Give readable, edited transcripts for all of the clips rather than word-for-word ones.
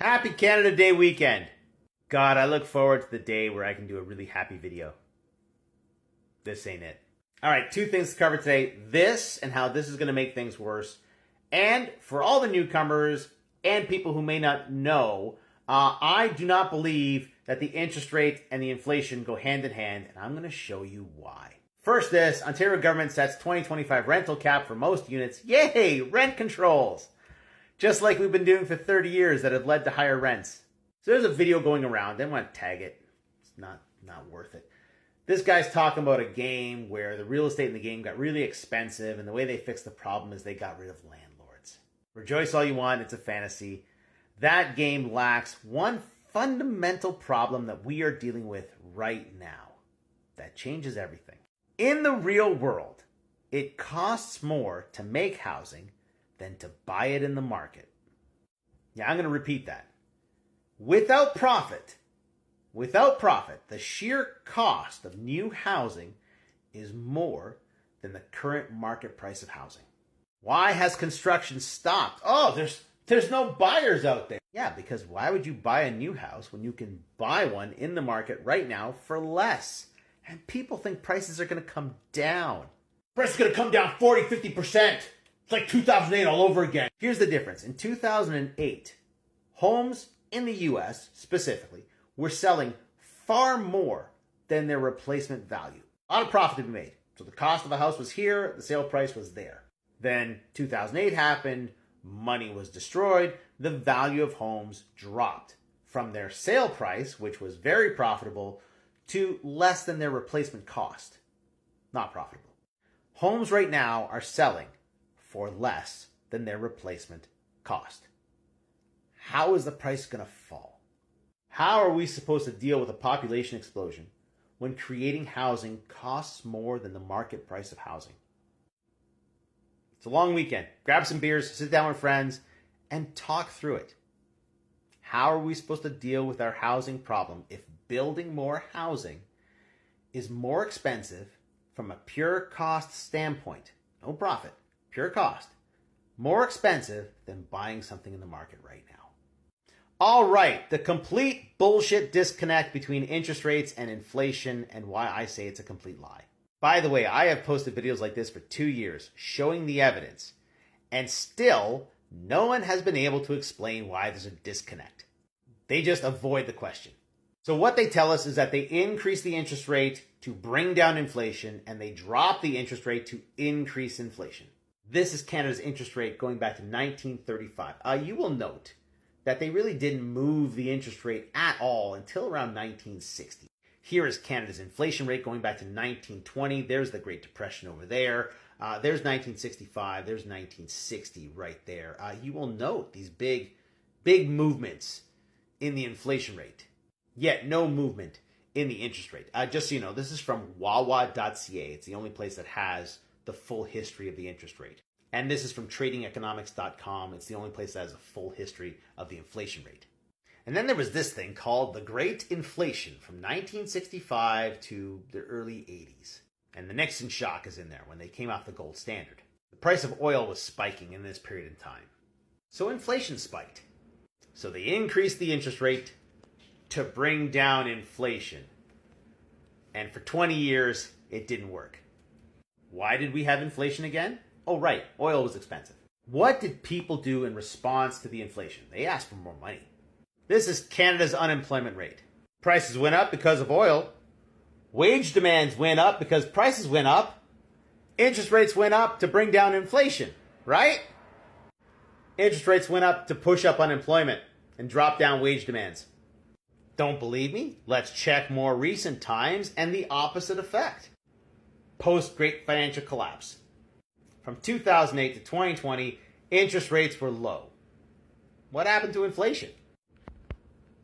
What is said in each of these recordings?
Happy Canada Day weekend. God, I look forward to the day where I can do a really happy video. This ain't it. All right, two things to cover today. This and how this is going to make things worse. And for all the newcomers and people who may not know, I do not believe that the interest rate and the inflation go hand in hand, and I'm going to show you why. First this, Ontario government sets 2025 rental cap for most units. Yay, rent controls! Just like we've been doing for 30 years that have led to higher rents. So there's a video going around. They want to tag it. It's not worth it. This guy's talking about a game where the real estate in the game got really expensive, and the way they fixed the problem is they got rid of landlords. Rejoice all you want. It's a fantasy. That game lacks one fundamental problem that we are dealing with right now. That changes everything. In the real world, it costs more to make housing than to buy it in the market. Yeah, I'm going to repeat that. Without profit, the sheer cost of new housing is more than the current market price of housing. Why has construction stopped? Oh, there's no buyers out there. Yeah, because why would you buy a new house when you can buy one in the market right now for less? And people think prices are going to come down. Prices are going to come down 40, 50%. It's like 2008 all over again. Here's the difference. In 2008, homes in the US specifically were selling far more than their replacement value. A lot of profit to be made. So the cost of a house was here, the sale price was there. Then 2008 happened, money was destroyed, the value of homes dropped from their sale price, which was very profitable, to less than their replacement cost. Not profitable. Homes right now are selling for less than their replacement cost. How is the price going to fall? How are we supposed to deal with a population explosion when creating housing costs more than the market price of housing? It's a long weekend. Grab some beers, sit down with friends, and talk through it. How are we supposed to deal with our housing problem if building more housing is more expensive from a pure cost standpoint? No profit. Pure cost, more expensive than buying something in the market right now. All right, the complete bullshit disconnect between interest rates and inflation and why I say it's a complete lie. By the way, I have posted videos like this for 2 years showing the evidence, and still no one has been able to explain why there's a disconnect. They just avoid the question. So what they tell us is that they increase the interest rate to bring down inflation, and they drop the interest rate to increase inflation. This is Canada's interest rate going back to 1935. You will note that they really didn't move the interest rate at all until around 1960. Here is Canada's inflation rate going back to 1920. There's the Great Depression over there. There's 1965. There's 1960 right there. You will note these big movements in the inflation rate, yet no movement in the interest rate. Just so you know, this is from wawa.ca. It's the only place that has the full history of the interest rate. And this is from tradingeconomics.com. It's the only place that has a full history of the inflation rate. And then there was this thing called the Great Inflation from 1965 to the early 80s. And the Nixon shock is in there when they came off the gold standard. The price of oil was spiking in this period of time. So inflation spiked. So they increased the interest rate to bring down inflation. And for 20 years, it didn't work. Why did we have inflation again? Oh, right. Oil was expensive. What did people do in response to the inflation? They asked for more money. This is Canada's unemployment rate. Prices went up because of oil. Wage demands went up because prices went up. Interest rates went up to bring down inflation, right? Interest rates went up to push up unemployment and drop down wage demands. Don't believe me? Let's check more recent times and the opposite effect. Post-Great Financial Collapse. From 2008 to 2020, interest rates were low. What happened to inflation?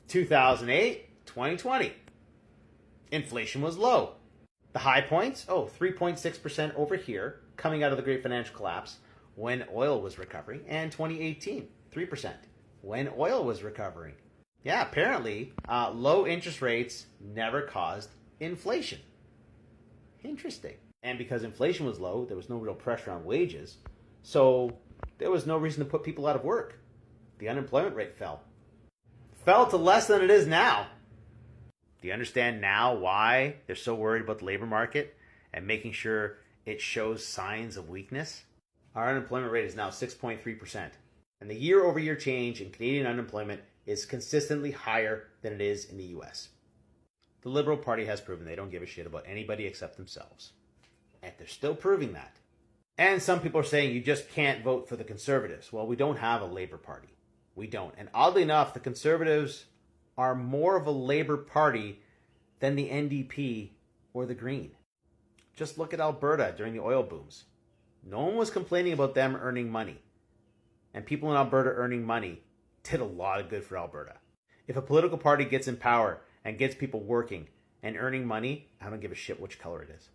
2008, 2020. Inflation was low. The high points, 3.6% over here, coming out of the Great Financial Collapse when oil was recovering, and 2018, 3%, when oil was recovering. Yeah, apparently, low interest rates never caused inflation. Interesting. And because inflation was low, there was no real pressure on wages. So there was no reason to put people out of work. The unemployment rate fell. fell to less than it is now. Do you understand now why they're so worried about the labor market and making sure it shows signs of weakness? Our unemployment rate is now 6.3%, and the year-over-year change in Canadian unemployment is consistently higher than it is in the US. The Liberal Party has proven they don't give a shit about anybody except themselves. And they're still proving that. And some people are saying you just can't vote for the Conservatives. Well, we don't have a Labour Party. We don't. And oddly enough, the Conservatives are more of a Labour Party than the NDP or the Green. Just look at Alberta during the oil booms. No one was complaining about them earning money. And people in Alberta earning money did a lot of good for Alberta. If a political party gets in power and gets people working and earning money, I don't give a shit which color it is.